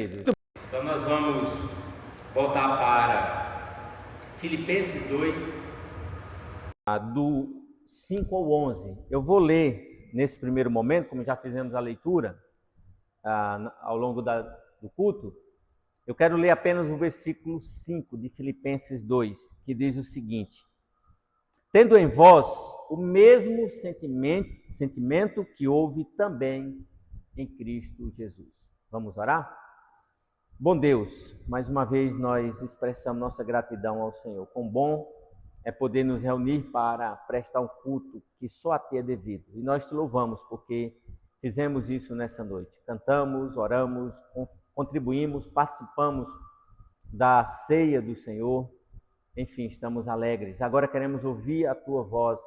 Então nós vamos voltar para Filipenses 2, do 5 ao 11. Eu vou ler nesse primeiro momento, como já fizemos a leitura ao longo do culto, eu quero ler apenas o versículo 5 de Filipenses 2, que diz o seguinte: tendo em vós o mesmo sentimento que houve também em Cristo Jesus. Vamos orar? Bom Deus, mais uma vez nós expressamos nossa gratidão ao Senhor. Quão bom é poder nos reunir para prestar um culto que só a Ti é devido. E nós Te louvamos porque fizemos isso nessa noite. Cantamos, oramos, contribuímos, participamos da ceia do Senhor. Enfim, estamos alegres. Agora queremos ouvir a Tua voz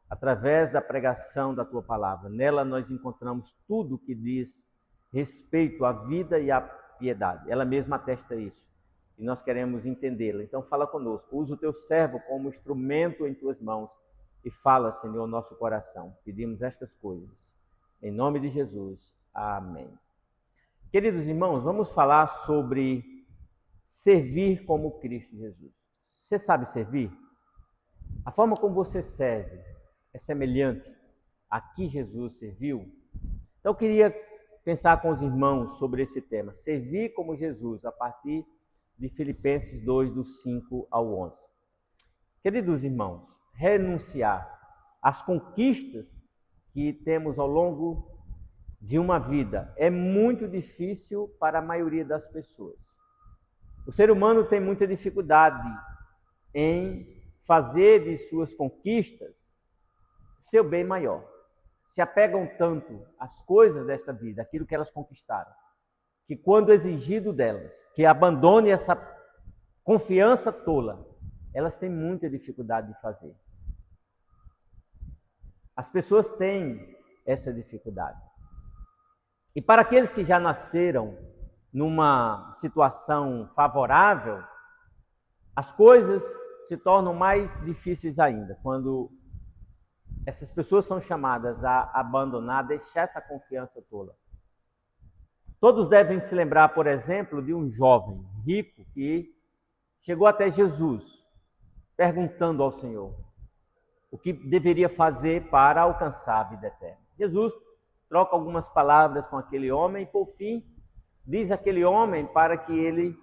através da pregação da Tua palavra. Nela nós encontramos tudo que diz respeito à vida e à piedade. Ela mesma atesta isso. E nós queremos entendê-la. Então fala conosco. Usa o Teu servo como instrumento em Tuas mãos e fala, Senhor, nosso coração. Pedimos estas coisas. Em nome de Jesus. Amém. Queridos irmãos, vamos falar sobre servir como Cristo Jesus. Você sabe servir? A forma como você serve é semelhante a que Jesus serviu? Então eu queria pensar com os irmãos sobre esse tema, servir como Jesus, a partir de Filipenses 2, do 5 ao 11. Queridos irmãos, renunciar às conquistas que temos ao longo de uma vida é muito difícil para a maioria das pessoas. O ser humano tem muita dificuldade em fazer de suas conquistas seu bem maior. Se apegam tanto às coisas desta vida, aquilo que elas conquistaram, que quando exigido delas, que abandone essa confiança tola, elas têm muita dificuldade de fazer. As pessoas têm essa dificuldade. E para aqueles que já nasceram numa situação favorável, as coisas se tornam mais difíceis ainda, quando essas pessoas são chamadas a abandonar, a deixar essa confiança tola. Todos devem se lembrar, por exemplo, de um jovem rico que chegou até Jesus, perguntando ao Senhor o que deveria fazer para alcançar a vida eterna. Jesus troca algumas palavras com aquele homem e, por fim, diz àquele homem para que ele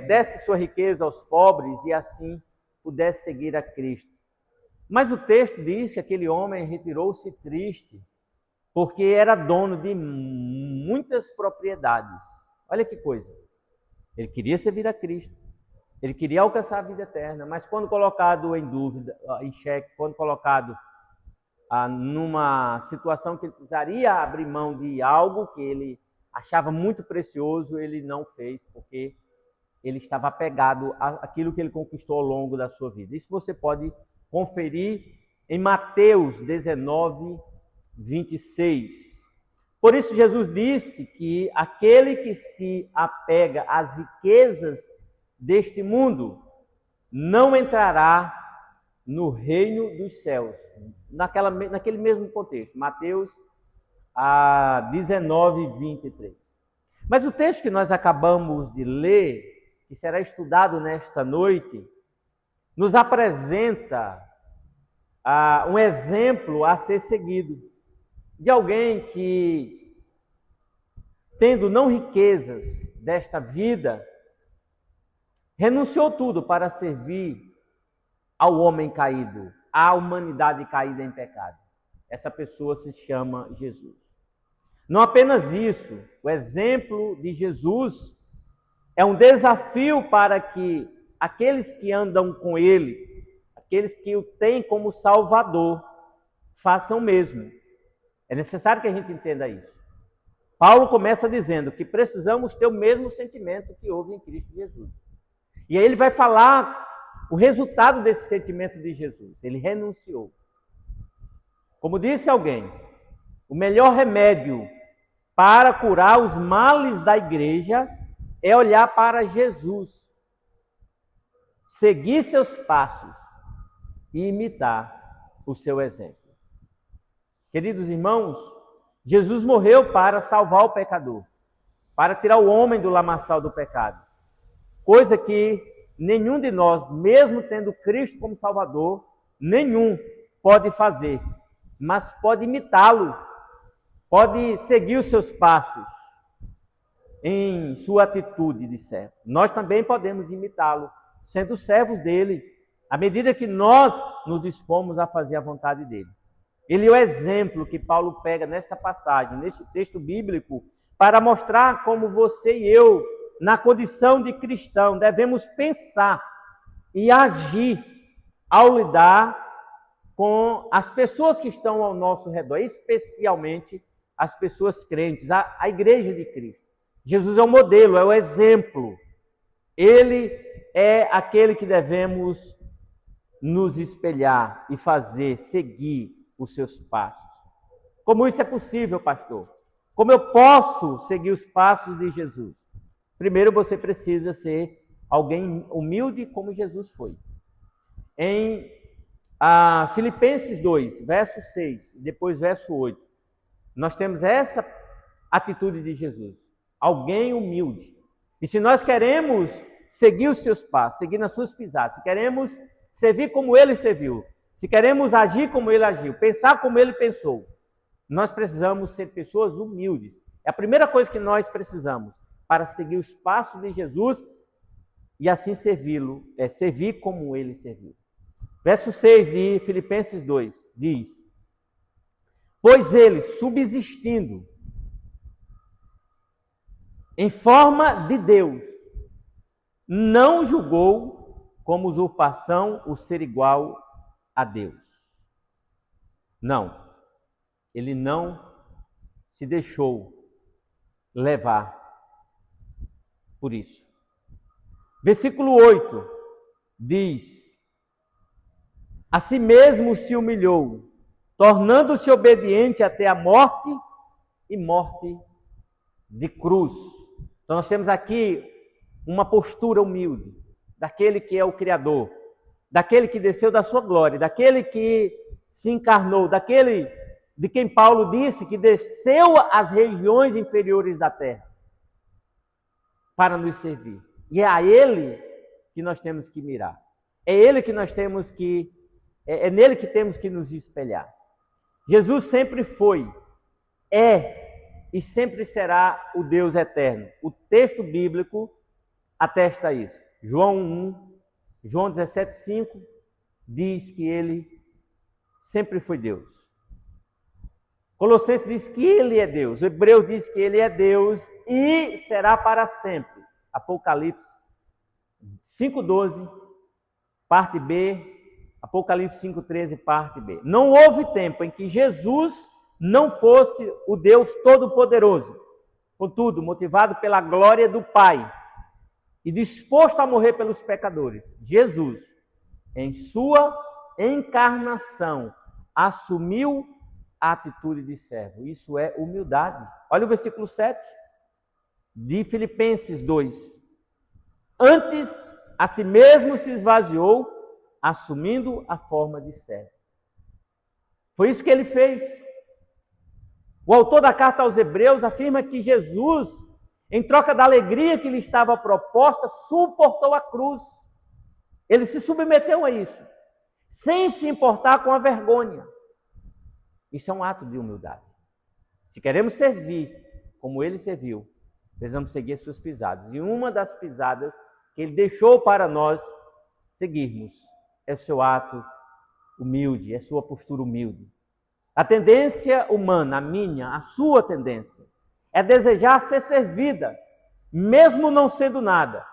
desse sua riqueza aos pobres e assim pudesse seguir a Cristo. Mas o texto diz que aquele homem retirou-se triste, porque era dono de muitas propriedades. Olha que coisa! Ele queria servir a Cristo, ele queria alcançar a vida eterna, mas quando colocado em dúvida, em xeque, quando colocado numa situação que ele precisaria abrir mão de algo que ele achava muito precioso, ele não fez, porque ele estava apegado àquilo que ele conquistou ao longo da sua vida. Isso você pode conferir em Mateus 19, 26. Por isso Jesus disse que aquele que se apega às riquezas deste mundo não entrará no reino dos céus. Naquele mesmo contexto, Mateus 19, 23. Mas o texto que nós acabamos de ler, que será estudado nesta noite, nos apresenta um exemplo a ser seguido de alguém que, tendo não riquezas desta vida, renunciou tudo para servir ao homem caído, à humanidade caída em pecado. Essa pessoa se chama Jesus. Não apenas isso, o exemplo de Jesus é um desafio para que aqueles que andam com Ele, aqueles que o têm como Salvador, façam o mesmo. É necessário que a gente entenda isso. Paulo começa dizendo que precisamos ter o mesmo sentimento que houve em Cristo Jesus. E aí ele vai falar o resultado desse sentimento de Jesus. Ele renunciou. Como disse alguém, o melhor remédio para curar os males da igreja é olhar para Jesus, seguir seus passos e imitar o seu exemplo. Queridos irmãos, Jesus morreu para salvar o pecador, para tirar o homem do lamaçal do pecado. Coisa que nenhum de nós, mesmo tendo Cristo como Salvador, nenhum pode fazer, mas pode imitá-lo, pode seguir os seus passos em sua atitude de servo. Nós também podemos imitá-lo, sendo servos dele, à medida que nós nos dispomos a fazer a vontade dele. Ele é o exemplo que Paulo pega nesta passagem, neste texto bíblico, para mostrar como você e eu, na condição de cristão, devemos pensar e agir ao lidar com as pessoas que estão ao nosso redor, especialmente as pessoas crentes, a igreja de Cristo. Jesus é o modelo, é o exemplo. Ele é aquele que devemos nos espelhar e fazer, seguir os seus passos. Como isso é possível, pastor? Como eu posso seguir os passos de Jesus? Primeiro, você precisa ser alguém humilde como Jesus foi. Em Filipenses 2, verso 6, depois verso 8, nós temos essa atitude de Jesus. Alguém humilde. E se nós queremos seguir os seus passos, seguir nas suas pisadas, se queremos servir como ele serviu, se queremos agir como ele agiu, pensar como ele pensou, nós precisamos ser pessoas humildes. É a primeira coisa que nós precisamos para seguir os passos de Jesus e assim servi-lo, servir como ele serviu. Verso 6 de Filipenses 2 diz: pois ele, subsistindo em forma de Deus, não julgou como usurpação o ser igual a Deus. Não, ele não se deixou levar por isso. Versículo 8 diz: a si mesmo se humilhou, tornando-se obediente até a morte e morte de cruz. Então nós temos aqui uma postura humilde, daquele que é o Criador, daquele que desceu da sua glória, daquele que se encarnou, daquele de quem Paulo disse que desceu às regiões inferiores da terra para nos servir. E é a ele que nós temos que mirar. É ele que nós temos que é nele que temos que nos espelhar. Jesus sempre foi, é e sempre será o Deus eterno. O texto bíblico atesta isso. João 1, João 17,5 diz que ele sempre foi Deus. Colossenses diz que ele é Deus. O Hebreu diz que ele é Deus e será para sempre. Apocalipse 5,12, parte B. Apocalipse 5,13, parte B. Não houve tempo em que Jesus não fosse o Deus Todo-Poderoso. Contudo, motivado pela glória do Pai e disposto a morrer pelos pecadores, Jesus, em sua encarnação, assumiu a atitude de servo. Isso é humildade. Olha o versículo 7 de Filipenses 2. Antes, a si mesmo se esvaziou, assumindo a forma de servo. Foi isso que ele fez. O autor da carta aos Hebreus afirma que Jesus, em troca da alegria que lhe estava proposta, suportou a cruz. Ele se submeteu a isso, sem se importar com a vergonha. Isso é um ato de humildade. Se queremos servir como ele serviu, precisamos seguir as suas pisadas. E uma das pisadas que ele deixou para nós seguirmos é o seu ato humilde, é a sua postura humilde. A tendência humana, a minha, a sua tendência, é desejar ser servida, mesmo não sendo nada.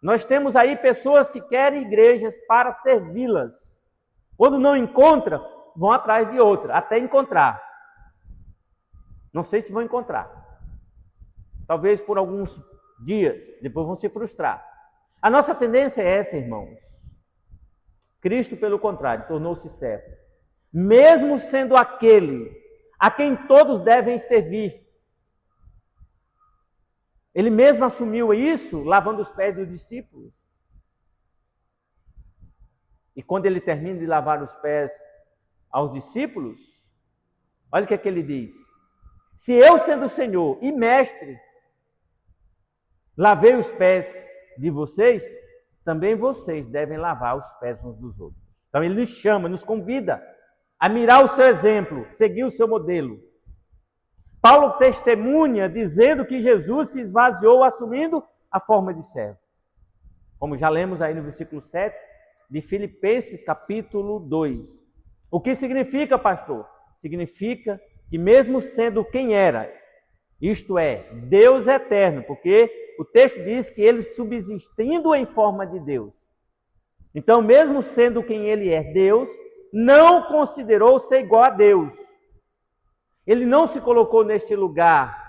Nós temos aí pessoas que querem igrejas para servi-las. Quando não encontram, vão atrás de outra, até encontrar. Não sei se vão encontrar. Talvez por alguns dias, depois vão se frustrar. A nossa tendência é essa, irmãos. Cristo, pelo contrário, tornou-se servo. Mesmo sendo aquele a quem todos devem servir. Ele mesmo assumiu isso, lavando os pés dos discípulos. E quando ele termina de lavar os pés aos discípulos, olha o que é que ele diz. Se eu, sendo Senhor e Mestre, lavei os pés de vocês, também vocês devem lavar os pés uns dos outros. Então ele nos chama, nos convida a mirar o seu exemplo, seguir o seu modelo. Paulo testemunha dizendo que Jesus se esvaziou assumindo a forma de servo. Como já lemos aí no versículo 7 de Filipenses capítulo 2. O que significa, pastor? Significa que mesmo sendo quem era, isto é, Deus eterno, porque o texto diz que ele subsistindo em forma de Deus. Então, mesmo sendo quem ele é, Deus, não considerou ser igual a Deus. Ele não se colocou neste lugar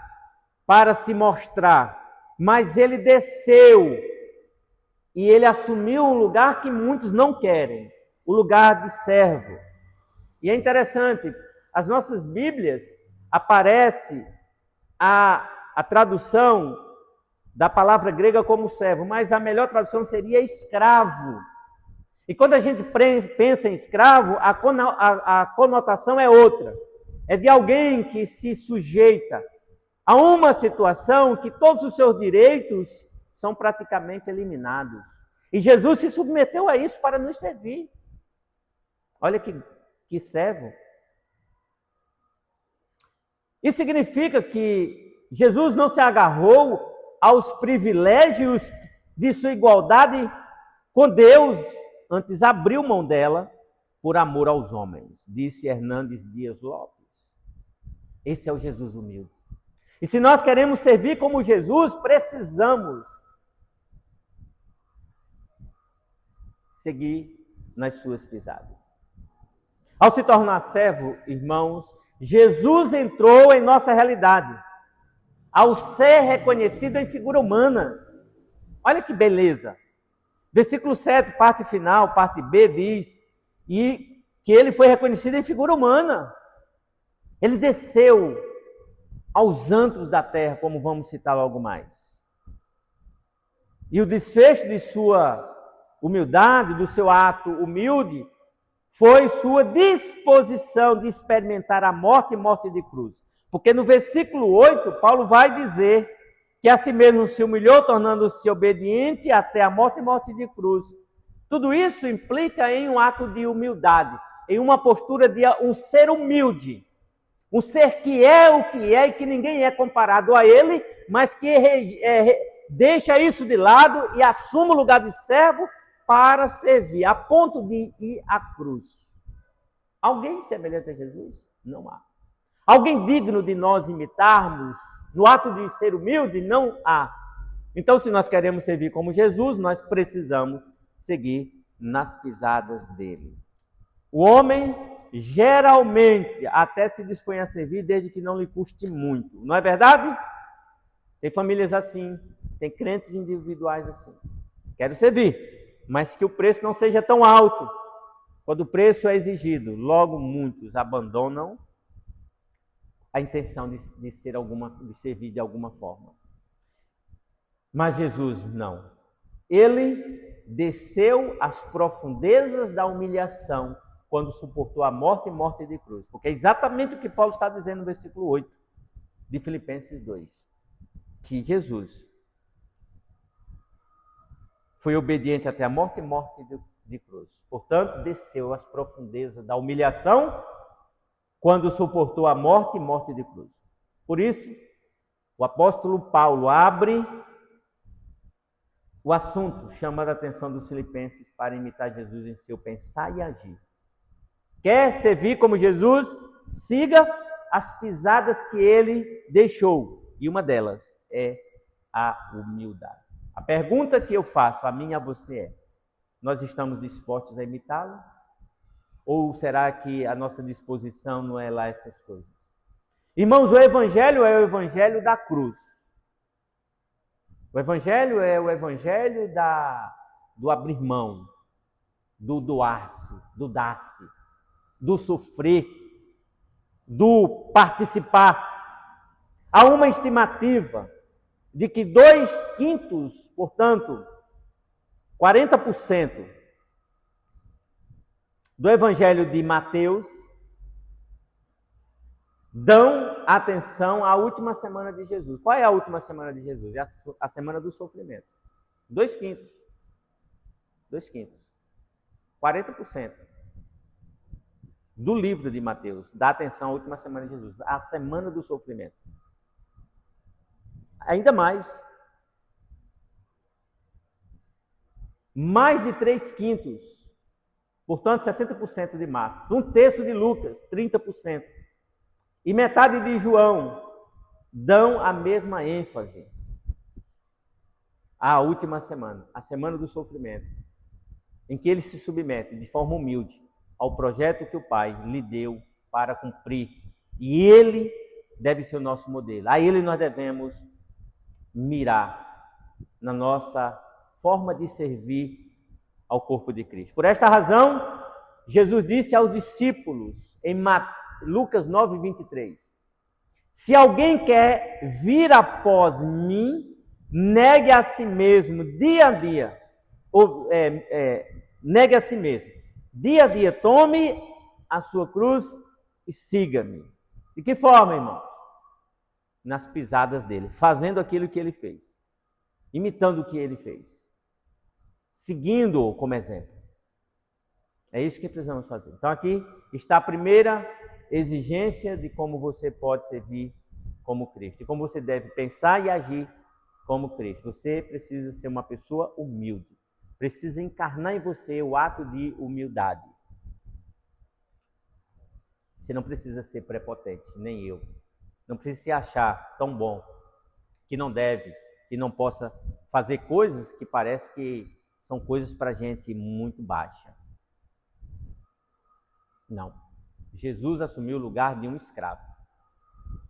para se mostrar, mas ele desceu e ele assumiu um lugar que muitos não querem, o lugar de servo. E é interessante, as nossas Bíblias aparece a tradução da palavra grega como servo, mas a melhor tradução seria escravo. E quando a gente pensa em escravo, a conotação é outra. É de alguém que se sujeita a uma situação que todos os seus direitos são praticamente eliminados. E Jesus se submeteu a isso para nos servir. Olha que servo. Isso significa que Jesus não se agarrou aos privilégios de sua igualdade com Deus, antes abriu mão dela por amor aos homens, disse Hernandes Dias Lopes. Esse é o Jesus humilde. E se nós queremos servir como Jesus, precisamos seguir nas suas pisadas. Ao se tornar servo, irmãos, Jesus entrou em nossa realidade, ao ser reconhecido em figura humana. Olha que beleza. Versículo 7, parte final, parte B, diz e que ele foi reconhecido em figura humana. Ele desceu aos antros da terra, como vamos citar logo mais. E o desfecho de sua humildade, do seu ato humilde, foi sua disposição de experimentar a morte e morte de cruz. Porque no versículo 8, Paulo vai dizer que a si mesmo se humilhou, tornando-se obediente até a morte e morte de cruz. Tudo isso implica em um ato de humildade, em uma postura de um ser humilde. Um ser que é o que é e que ninguém é comparado a ele, mas que deixa isso de lado e assume o lugar de servo para servir, a ponto de ir à cruz. Alguém semelhante a Jesus? Não há. Alguém digno de nós imitarmos no ato de ser humilde? Não há. Então, se nós queremos servir como Jesus, nós precisamos seguir nas pisadas dele. O homem geralmente até se dispõe a servir desde que não lhe custe muito. Não é verdade? Tem famílias assim, tem crentes individuais assim. Quero servir, mas que o preço não seja tão alto. Quando o preço é exigido, logo muitos abandonam a intenção de servir de alguma forma. Mas Jesus não. Ele desceu às profundezas da humilhação quando suportou a morte e morte de cruz. Porque é exatamente o que Paulo está dizendo no versículo 8 de Filipenses 2. Que Jesus foi obediente até a morte e morte de cruz. Portanto, desceu às profundezas da humilhação quando suportou a morte e morte de cruz. Por isso, o apóstolo Paulo abre o assunto, chamando a atenção dos filipenses para imitar Jesus em seu pensar e agir. Quer servir como Jesus? Siga as pisadas que ele deixou. E uma delas é a humildade. A pergunta que eu faço a mim e a você é: nós estamos dispostos a imitá-lo? Ou será que a nossa disposição não é lá essas coisas? Irmãos, o Evangelho é o Evangelho da cruz. O Evangelho é o Evangelho do abrir mão, do doar-se, do dar-se, do sofrer, do participar. Há uma estimativa de que 2/5, portanto, 40% do Evangelho de Mateus, dão atenção à última semana de Jesus. Qual é a última semana de Jesus? É a semana do sofrimento. 2/5. 2/5. 40% do livro de Mateus dá atenção à última semana de Jesus, a semana do sofrimento. Ainda mais de 3/5, portanto 60% de Marcos, 1/3 de Lucas, 30%, e metade de João dão a mesma ênfase à última semana, a semana do sofrimento, em que ele se submete de forma humilde ao projeto que o Pai lhe deu para cumprir. E ele deve ser o nosso modelo. A ele nós devemos mirar na nossa forma de servir ao corpo de Cristo. Por esta razão, Jesus disse aos discípulos em Lucas 9:23: se alguém quer vir após mim, negue a si mesmo dia a dia, negue a si mesmo, dia a dia, tome a sua cruz e siga-me. De que forma, irmãos? Nas pisadas dele, fazendo aquilo que ele fez, imitando o que ele fez, seguindo-o como exemplo. É isso que precisamos fazer. Então aqui está a primeira exigência de como você pode servir como Cristo, e como você deve pensar e agir como Cristo. Você precisa ser uma pessoa humilde, precisa encarnar em você o ato de humildade. Você não precisa ser prepotente, nem eu. Não precisa se achar tão bom que não deve, que não possa fazer coisas que parece que são coisas para gente muito baixa. Não. Jesus assumiu o lugar de um escravo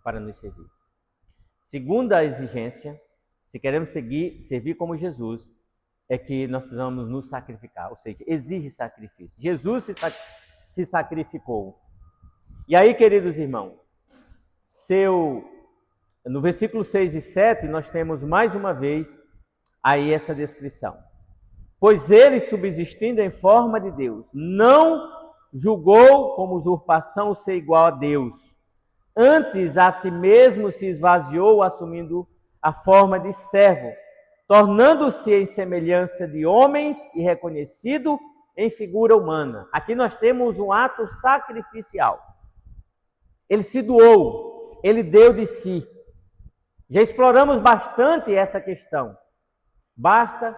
para nos servir. Segunda exigência, se queremos servir como Jesus, é que nós precisamos nos sacrificar, ou seja, exige sacrifício. Jesus se sacrificou. E aí, queridos irmãos, no versículo 6 e 7, nós temos mais uma vez aí essa descrição. Pois ele, subsistindo em forma de Deus, não julgou como usurpação ser igual a Deus. Antes, a si mesmo se esvaziou, assumindo a forma de servo, tornando-se em semelhança de homens e reconhecido em figura humana. Aqui nós temos um ato sacrificial. Ele se doou, ele deu de si. Já exploramos bastante essa questão. Basta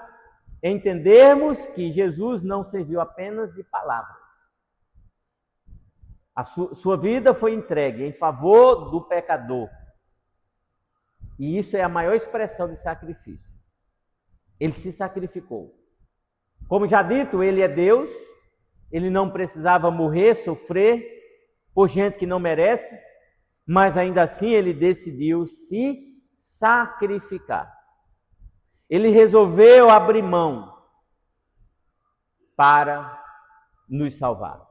entendermos que Jesus não serviu apenas de palavras. A sua vida foi entregue em favor do pecador. E isso é a maior expressão de sacrifício. Ele se sacrificou. Como já dito, ele é Deus, ele não precisava morrer, sofrer por gente que não merece, mas ainda assim ele decidiu se sacrificar. Ele resolveu abrir mão para nos salvar.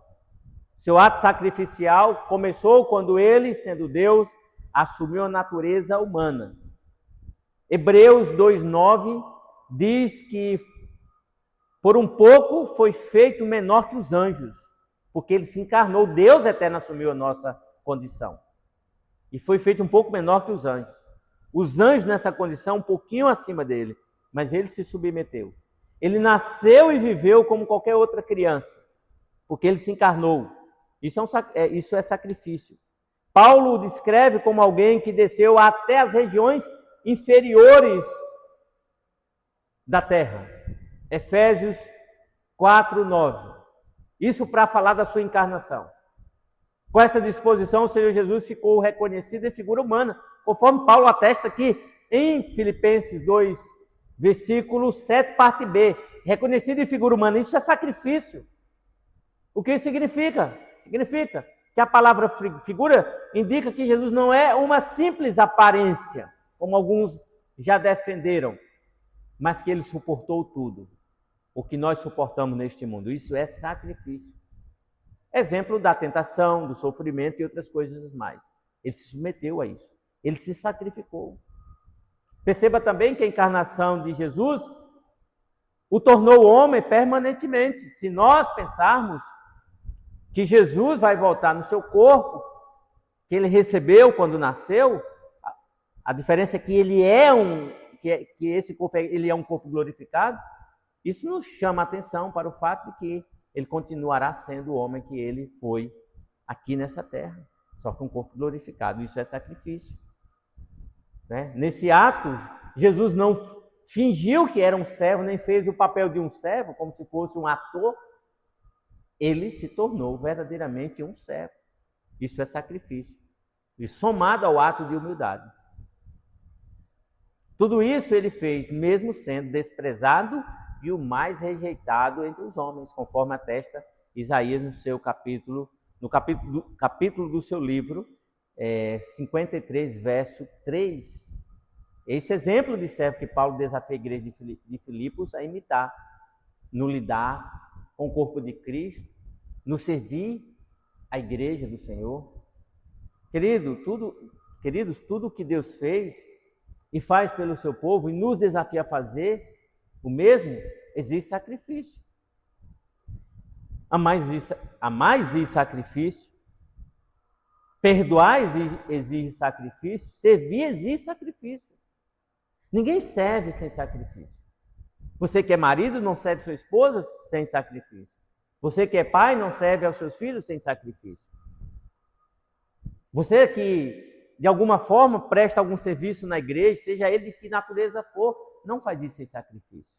Seu ato sacrificial começou quando ele, sendo Deus, assumiu a natureza humana. Hebreus 2:9 diz que por um pouco foi feito menor que os anjos, porque ele se encarnou, Deus eterno assumiu a nossa condição. E foi feito um pouco menor que os anjos. Os anjos nessa condição um pouquinho acima dele, mas ele se submeteu. Ele nasceu e viveu como qualquer outra criança, porque ele se encarnou. Isso é sacrifício. Paulo o descreve como alguém que desceu até as regiões inferiores da terra. Efésios 4:9. Isso para falar da sua encarnação. Com essa disposição, o Senhor Jesus ficou reconhecido em figura humana, conforme Paulo atesta aqui em Filipenses 2, versículo 7, parte B. Reconhecido em figura humana, isso é sacrifício. O que isso significa? Significa que a palavra figura indica que Jesus não é uma simples aparência, como alguns já defenderam, mas que ele suportou tudo o que nós suportamos neste mundo. Isso é sacrifício. Exemplo da tentação, do sofrimento e outras coisas mais. Ele se submeteu a isso. Ele se sacrificou. Perceba também que a encarnação de Jesus o tornou homem permanentemente. Se nós pensarmos que Jesus vai voltar no seu corpo que ele recebeu quando nasceu, a diferença é que ele é que esse corpo ele é um corpo glorificado. Isso nos chama a atenção para o fato de que ele continuará sendo o homem que ele foi aqui nessa terra, só com um corpo glorificado. Isso é sacrifício, né? Nesse ato, Jesus não fingiu que era um servo, nem fez o papel de um servo, como se fosse um ator. Ele se tornou verdadeiramente um servo. Isso é sacrifício. E somado ao ato de humildade. Tudo isso ele fez, mesmo sendo desprezado e o mais rejeitado entre os homens, conforme atesta Isaías no capítulo do seu livro, 53, verso 3. Esse exemplo de servo que Paulo desafia a igreja de Filipos a imitar, no lidar com o corpo de Cristo, no servir a igreja do Senhor. Queridos, tudo que Deus fez e faz pelo seu povo e nos desafia a fazer o mesmo, exige sacrifício. Amais exige sacrifício. Perdoar exige sacrifício. Servir exige sacrifício. Ninguém serve sem sacrifício. Você que é marido não serve sua esposa sem sacrifício. Você que é pai não serve aos seus filhos sem sacrifício. Você que, de alguma forma, presta algum serviço na igreja, seja ele de que natureza for, não faz isso sem sacrifício.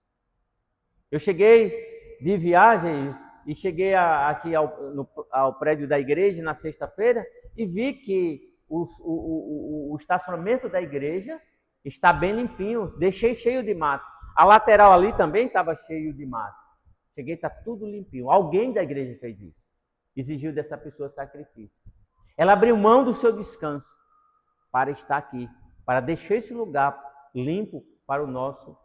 Eu cheguei de viagem e cheguei aqui ao prédio da igreja na sexta-feira e vi que o estacionamento da igreja está bem limpinho, deixei cheio de mato. A lateral ali também estava cheio de mato. Cheguei, está tudo limpinho. Alguém da igreja fez isso. Exigiu dessa pessoa sacrifício. Ela abriu mão do seu descanso para estar aqui, para deixar esse lugar limpo para o nosso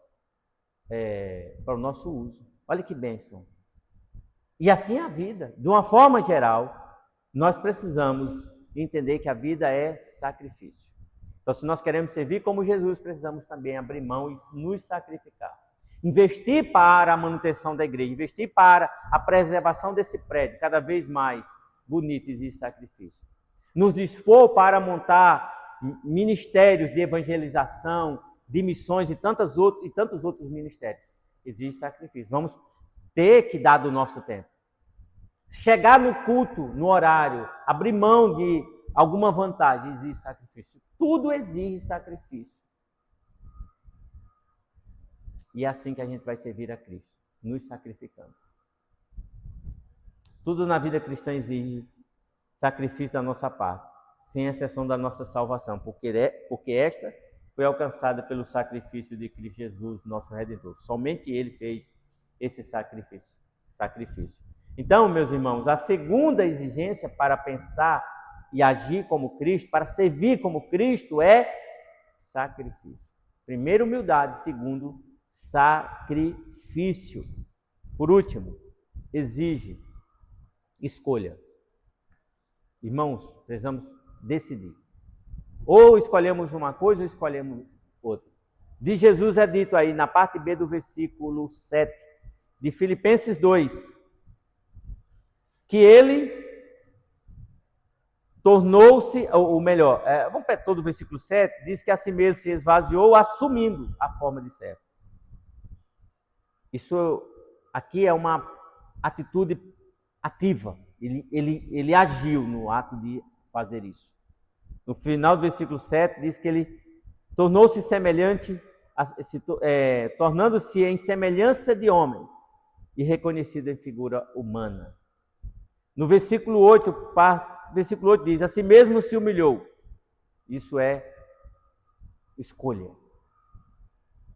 uso. Olha que bênção. E assim é a vida. De uma forma geral, nós precisamos entender que a vida é sacrifício. Então, se nós queremos servir como Jesus, precisamos também abrir mão e nos sacrificar. Investir para a manutenção da igreja, investir para a preservação desse prédio, cada vez mais bonito, exige sacrifício. Nos dispor para montar ministérios de evangelização, de missões e tantos outros ministérios, exige sacrifício. Vamos ter que dar do nosso tempo. Chegar no culto, no horário, abrir mão de alguma vantagem, exige sacrifício. Tudo exige sacrifício. E é assim que a gente vai servir a Cristo, nos sacrificando. Tudo na vida cristã exige sacrifício da nossa parte, sem exceção da nossa salvação, porque esta foi alcançada pelo sacrifício de Cristo Jesus, nosso Redentor. Somente Ele fez esse sacrifício. Então, meus irmãos, a segunda exigência para pensar e agir como Cristo, para servir como Cristo, é sacrifício. Primeiro, humildade. Segundo, sacrifício. Por último, exige escolha. Irmãos, precisamos decidir. Ou escolhemos uma coisa ou escolhemos outra. De Jesus é dito aí na parte B do versículo 7 de Filipenses 2, que ele tornou-se, ou melhor, vamos pegar todo o versículo 7, diz que a si mesmo se esvaziou, assumindo a forma de servo. Isso aqui é uma atitude ativa. Ele agiu no ato de fazer isso. No final do versículo 7 diz que ele tornou-se semelhante, tornando-se em semelhança de homem e reconhecido em figura humana. No versículo 8 diz, a si mesmo se humilhou. Isso é escolha.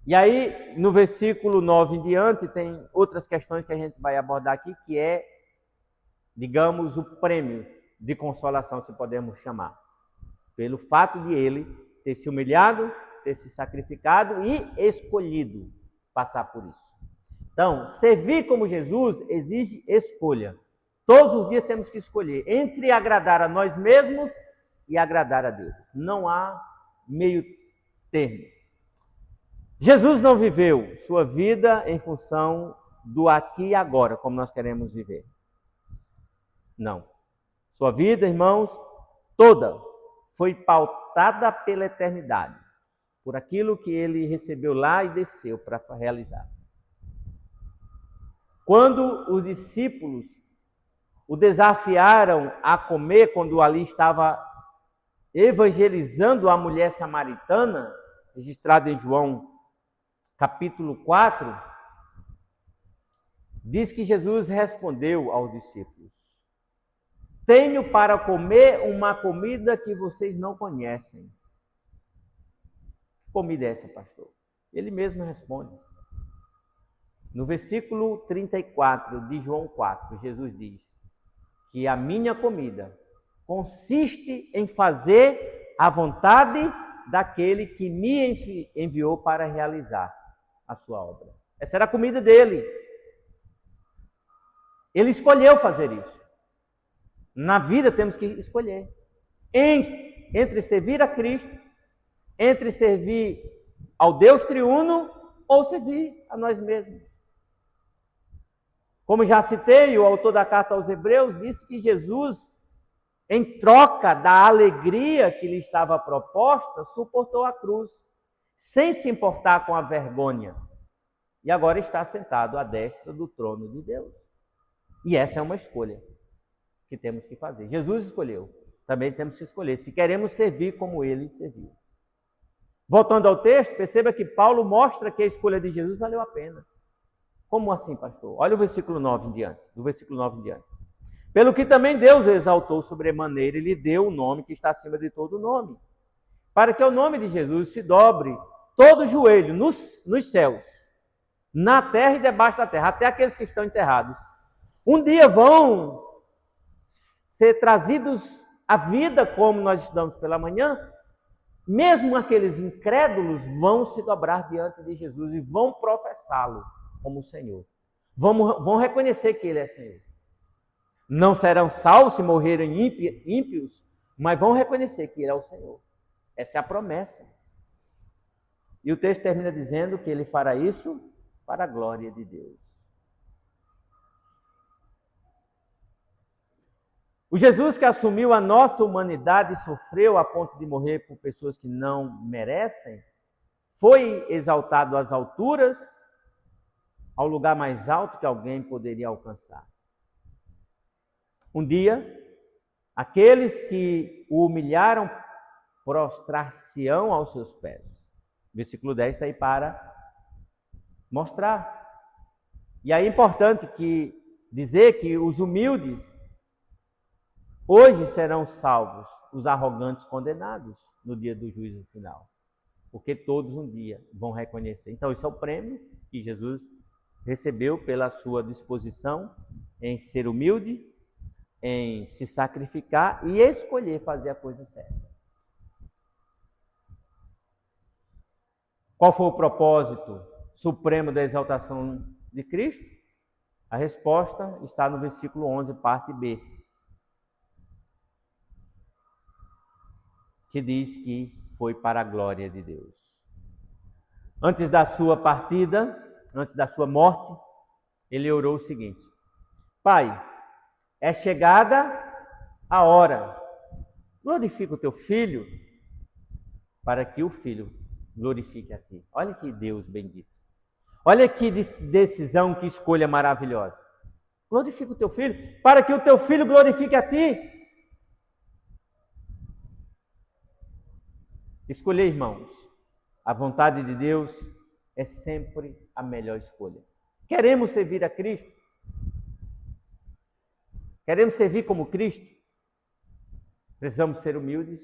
E aí, no versículo 9 em diante, tem outras questões que a gente vai abordar aqui, que é, digamos, o prêmio de consolação, se podemos chamar. Pelo fato de ele ter se humilhado, ter se sacrificado e escolhido passar por isso. Então, servir como Jesus exige escolha. Todos os dias temos que escolher entre agradar a nós mesmos e agradar a Deus. Não há meio termo. Jesus não viveu sua vida em função do aqui e agora, como nós queremos viver. Não. Sua vida, irmãos, toda foi pautada pela eternidade, por aquilo que ele recebeu lá e desceu para realizar. Quando os discípulos o desafiaram a comer, quando ali estava evangelizando a mulher samaritana, registrado em João capítulo 4, diz que Jesus respondeu aos discípulos: tenho para comer uma comida que vocês não conhecem. Que comida é essa, pastor? Ele mesmo responde. No versículo 34 de João 4, Jesus diz que a minha comida consiste em fazer a vontade daquele que me enviou para realizar a sua obra. Essa era a comida dele. Ele escolheu fazer isso. Na vida temos que escolher entre servir a Cristo, entre servir ao Deus triuno ou servir a nós mesmos. Como já citei, o autor da carta aos Hebreus disse que Jesus, em troca da alegria que lhe estava proposta, suportou a cruz, sem se importar com a vergonha. E agora está sentado à destra do trono de Deus. E essa é uma escolha que temos que fazer. Jesus escolheu, também temos que escolher, se queremos servir como ele serviu. Voltando ao texto, perceba que Paulo mostra que a escolha de Jesus valeu a pena. Como assim, pastor? Olha o versículo 9 em diante, do versículo 9 em diante. Pelo que também Deus o exaltou sobremaneira e lhe deu o nome que está acima de todo nome, para que o nome de Jesus se dobre todo o joelho nos céus, na terra e debaixo da terra, até aqueles que estão enterrados. Um dia vão ser trazidos à vida, como nós estudamos pela manhã, mesmo aqueles incrédulos vão se dobrar diante de Jesus e vão professá-lo como Senhor. Vão reconhecer que Ele é Senhor. Não serão salvos se morrerem ímpios, mas vão reconhecer que Ele é o Senhor. Essa é a promessa. E o texto termina dizendo que Ele fará isso para a glória de Deus. O Jesus que assumiu a nossa humanidade e sofreu a ponto de morrer por pessoas que não merecem, foi exaltado às alturas, ao lugar mais alto que alguém poderia alcançar. Um dia, aqueles que o humilharam prostrar-se-ão aos seus pés. Versículo 10 está aí para mostrar. E aí é importante dizer que os humildes hoje serão salvos, os arrogantes condenados no dia do juízo final. Porque todos um dia vão reconhecer. Então, esse é o prêmio que Jesus recebeu pela sua disposição em ser humilde, em se sacrificar e escolher fazer a coisa certa. Qual foi o propósito supremo da exaltação de Cristo? A resposta está no versículo 11, parte B, que diz que foi para a glória de Deus. Antes da sua partida, antes da sua morte, ele orou o seguinte: Pai, é chegada a hora, glorifica o teu filho, para que o filho glorifique a ti. Olha que Deus bendito. Olha que decisão, que escolha maravilhosa. Glorifica o teu filho, para que o teu filho glorifique a ti. Escolher, irmãos, a vontade de Deus é sempre a melhor escolha. Queremos servir a Cristo? Queremos servir como Cristo? Precisamos ser humildes,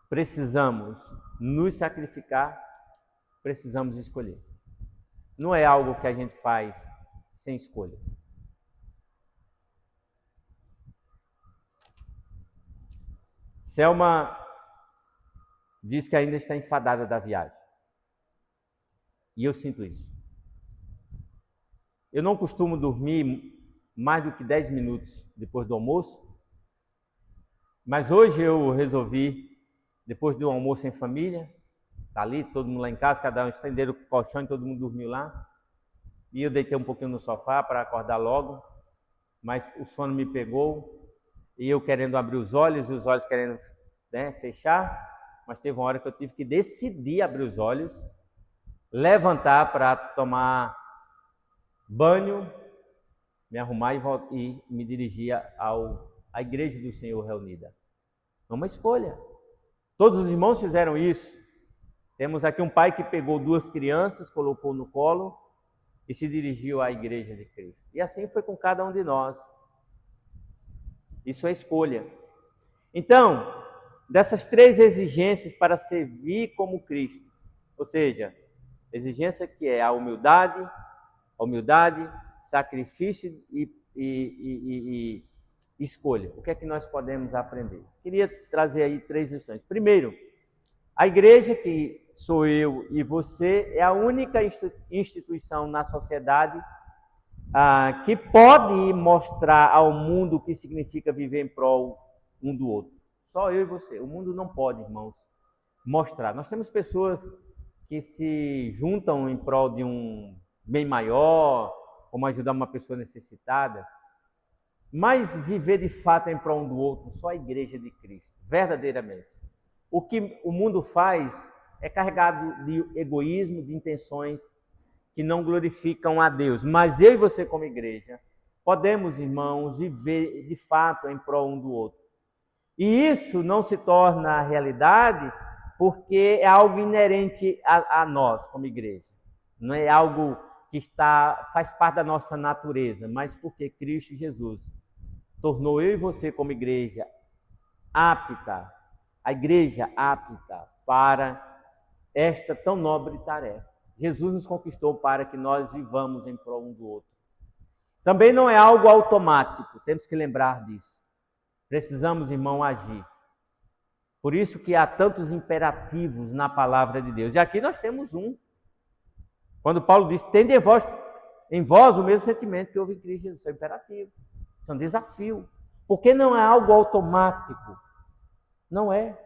precisamos nos sacrificar, precisamos escolher. Não é algo que a gente faz sem escolha. Selma diz que ainda está enfadada da viagem. E eu sinto isso. Eu não costumo dormir mais do que 10 minutos depois do almoço, mas hoje eu resolvi, depois do almoço em família, tá ali, todo mundo lá em casa, cada um estenderam o colchão e todo mundo dormiu lá, e eu deitei um pouquinho no sofá para acordar logo, mas o sono me pegou, e eu querendo abrir os olhos, e os olhos querendo né, fechar, mas teve uma hora que eu tive que decidir abrir os olhos, levantar para tomar banho, me arrumar e me dirigir à igreja do Senhor reunida. É uma escolha. Todos os irmãos fizeram isso. Temos aqui um pai que pegou 2 crianças, colocou no colo e se dirigiu à igreja de Cristo. E assim foi com cada um de nós. Isso é escolha. Então, dessas 3 exigências para servir como Cristo, ou seja, exigência que é a humildade, sacrifício e escolha. O que é que nós podemos aprender? Queria trazer aí 3 lições. Primeiro, a igreja, que sou eu e você, é a única instituição na sociedade que pode mostrar ao mundo o que significa viver em prol um do outro. Só eu e você. O mundo não pode, irmãos, mostrar. Nós temos pessoas que se juntam em prol de um bem maior, como ajudar uma pessoa necessitada, mas viver de fato em prol um do outro, só a igreja de Cristo, verdadeiramente. O que o mundo faz é carregado de egoísmo, de intenções que não glorificam a Deus. Mas eu e você, como igreja, podemos, irmãos, viver de fato em prol um do outro. E isso não se torna realidade porque é algo inerente a nós, como igreja. Não é algo que faz parte da nossa natureza, mas porque Cristo Jesus tornou eu e você, como igreja, apta para esta tão nobre tarefa. Jesus nos conquistou para que nós vivamos em prol um do outro. Também não é algo automático, temos que lembrar disso. Precisamos, irmão, agir. Por isso que há tantos imperativos na palavra de Deus. E aqui nós temos um. Quando Paulo diz, tende em vós o mesmo sentimento que houve em Cristo Jesus. Isso é imperativo, isso é um desafio. Porque não é algo automático. Não é.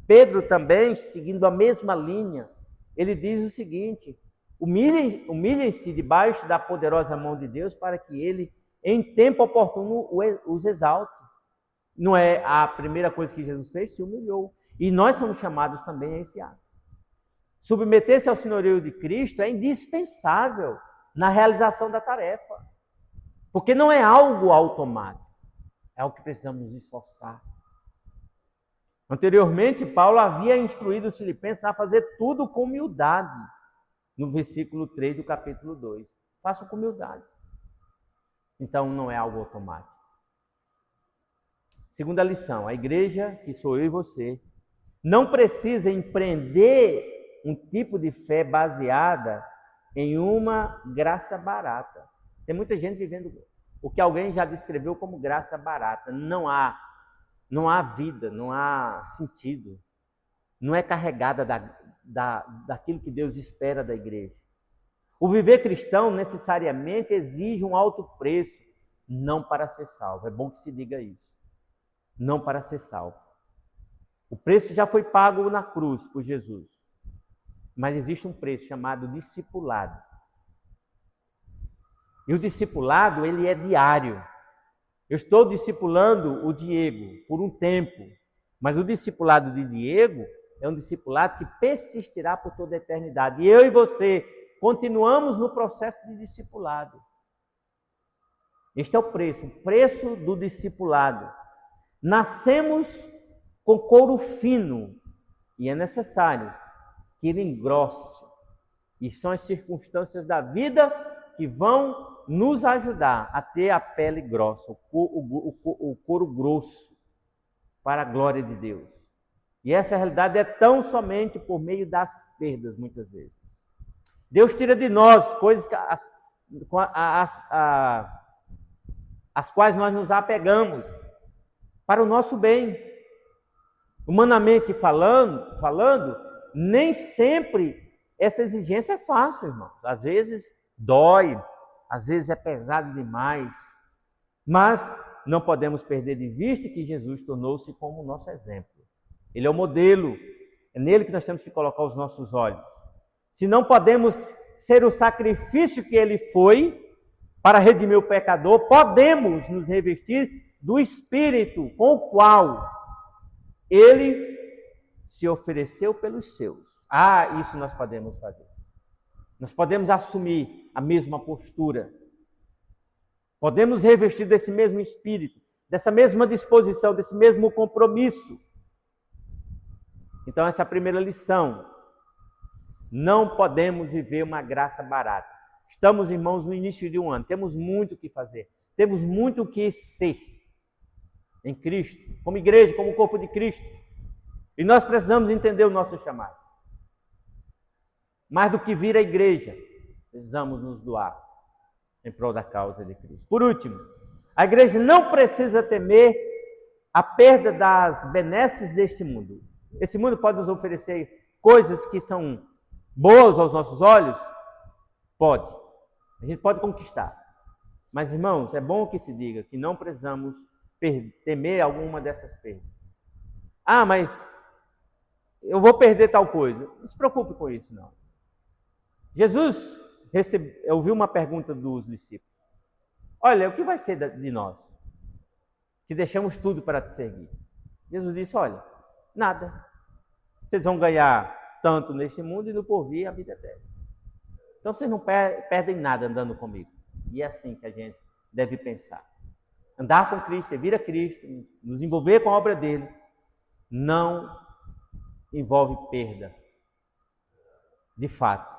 Pedro também, seguindo a mesma linha, ele diz o seguinte: humilhem-se debaixo da poderosa mão de Deus para que ele, em tempo oportuno, os exalte. Não é a primeira coisa que Jesus fez? Se humilhou. E nós somos chamados também a esse ato. Submeter-se ao senhorio de Cristo é indispensável na realização da tarefa. Porque não é algo automático. É algo que precisamos nos esforçar. Anteriormente, Paulo havia instruído os filipenses a fazer tudo com humildade. No versículo 3 do capítulo 2. Façam com humildade. Então, não é algo automático. Segunda lição, a igreja, que sou eu e você, não precisa empreender um tipo de fé baseada em uma graça barata. Tem muita gente vivendo o que alguém já descreveu como graça barata. Não há vida, não há sentido. Não é carregada daquilo que Deus espera da igreja. O viver cristão necessariamente exige um alto preço, não para ser salvo. É bom que se diga isso. Não para ser salvo. O preço já foi pago na cruz por Jesus. Mas existe um preço chamado discipulado. E o discipulado, ele é diário. Eu estou discipulando o Diego por um tempo, mas o discipulado de Diego é um discipulado que persistirá por toda a eternidade. E eu e você continuamos no processo de discipulado. Este é o preço do discipulado. Nascemos com couro fino e é necessário que ele engrosse. E são as circunstâncias da vida que vão nos ajudar a ter a pele grossa, o couro grosso, para a glória de Deus. E essa realidade é tão somente por meio das perdas, muitas vezes. Deus tira de nós coisas às quais nós nos apegamos para o nosso bem. Humanamente falando, nem sempre essa exigência é fácil, irmão. Às vezes dói, às vezes é pesado demais, mas não podemos perder de vista que Jesus tornou-se como o nosso exemplo. Ele é o modelo, é nele que nós temos que colocar os nossos olhos. Se não podemos ser o sacrifício que ele foi para redimir o pecador, podemos nos revestir do Espírito com o qual Ele se ofereceu pelos seus. Ah, isso nós podemos fazer. Nós podemos assumir a mesma postura. Podemos revestir desse mesmo espírito, dessa mesma disposição, desse mesmo compromisso. Então, essa é a primeira lição. Não podemos viver uma graça barata. Estamos, irmãos, no início de um ano. Temos muito o que fazer. Temos muito o que ser em Cristo, como igreja, como corpo de Cristo. E nós precisamos entender o nosso chamado. Mais do que vir à igreja, precisamos nos doar em prol da causa de Cristo. Por último, a igreja não precisa temer a perda das benesses deste mundo. Esse mundo pode nos oferecer coisas que são boas aos nossos olhos? Pode. A gente pode conquistar. Mas, irmãos, é bom que se diga que não precisamos temer alguma dessas perdas. Ah, mas eu vou perder tal coisa. Não se preocupe com isso, não. Jesus ouviu uma pergunta dos discípulos. Olha, o que vai ser de nós? Que deixamos tudo para te seguir. Jesus disse, olha, nada. Vocês vão ganhar tanto neste mundo e no porvir a vida eterna. Então vocês não perdem nada andando comigo. E é assim que a gente deve pensar. Andar com Cristo, servir a Cristo, nos envolver com a obra dele, não envolve perda. De fato,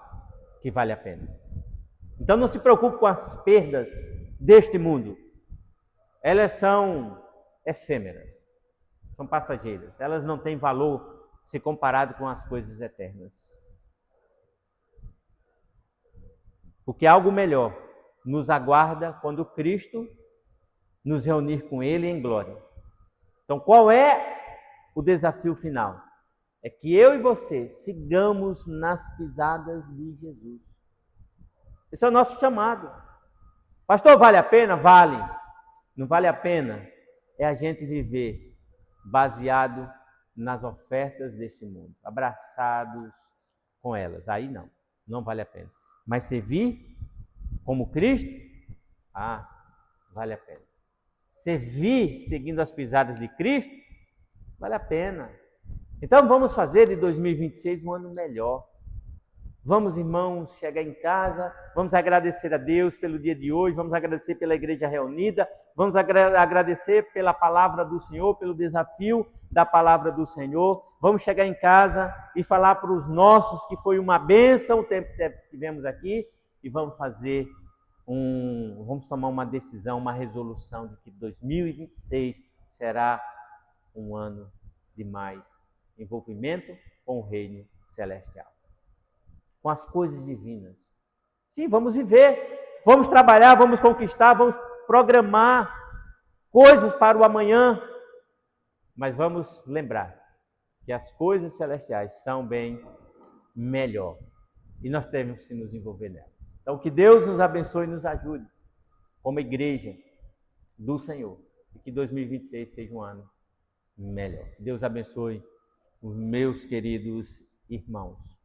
que vale a pena. Então não se preocupe com as perdas deste mundo. Elas são efêmeras, são passageiras. Elas não têm valor se comparado com as coisas eternas. Porque algo melhor nos aguarda quando Cristo nos reunir com Ele em glória. Então, qual é o desafio final? É que eu e você sigamos nas pisadas de Jesus. Esse é o nosso chamado. Pastor, vale a pena? Vale. Não vale a pena é a gente viver baseado nas ofertas deste mundo, abraçados com elas. Aí não vale a pena. Mas servir como Cristo, vale a pena. Servir seguindo as pisadas de Cristo, vale a pena. Então vamos fazer de 2026 um ano melhor. Vamos, irmãos, chegar em casa, vamos agradecer a Deus pelo dia de hoje, vamos agradecer pela igreja reunida, vamos agradecer pela palavra do Senhor, pelo desafio da palavra do Senhor. Vamos chegar em casa e falar para os nossos que foi uma bênção o tempo que tivemos aqui e vamos tomar uma decisão, uma resolução de que 2026 será um ano de mais envolvimento com o reino celestial, com as coisas divinas. Sim, vamos viver, vamos trabalhar, vamos conquistar, vamos programar coisas para o amanhã, mas vamos lembrar que as coisas celestiais são bem melhor e nós temos que nos envolver nelas. Então, que Deus nos abençoe e nos ajude como igreja do Senhor e que 2026 seja um ano melhor. Deus abençoe os meus queridos irmãos.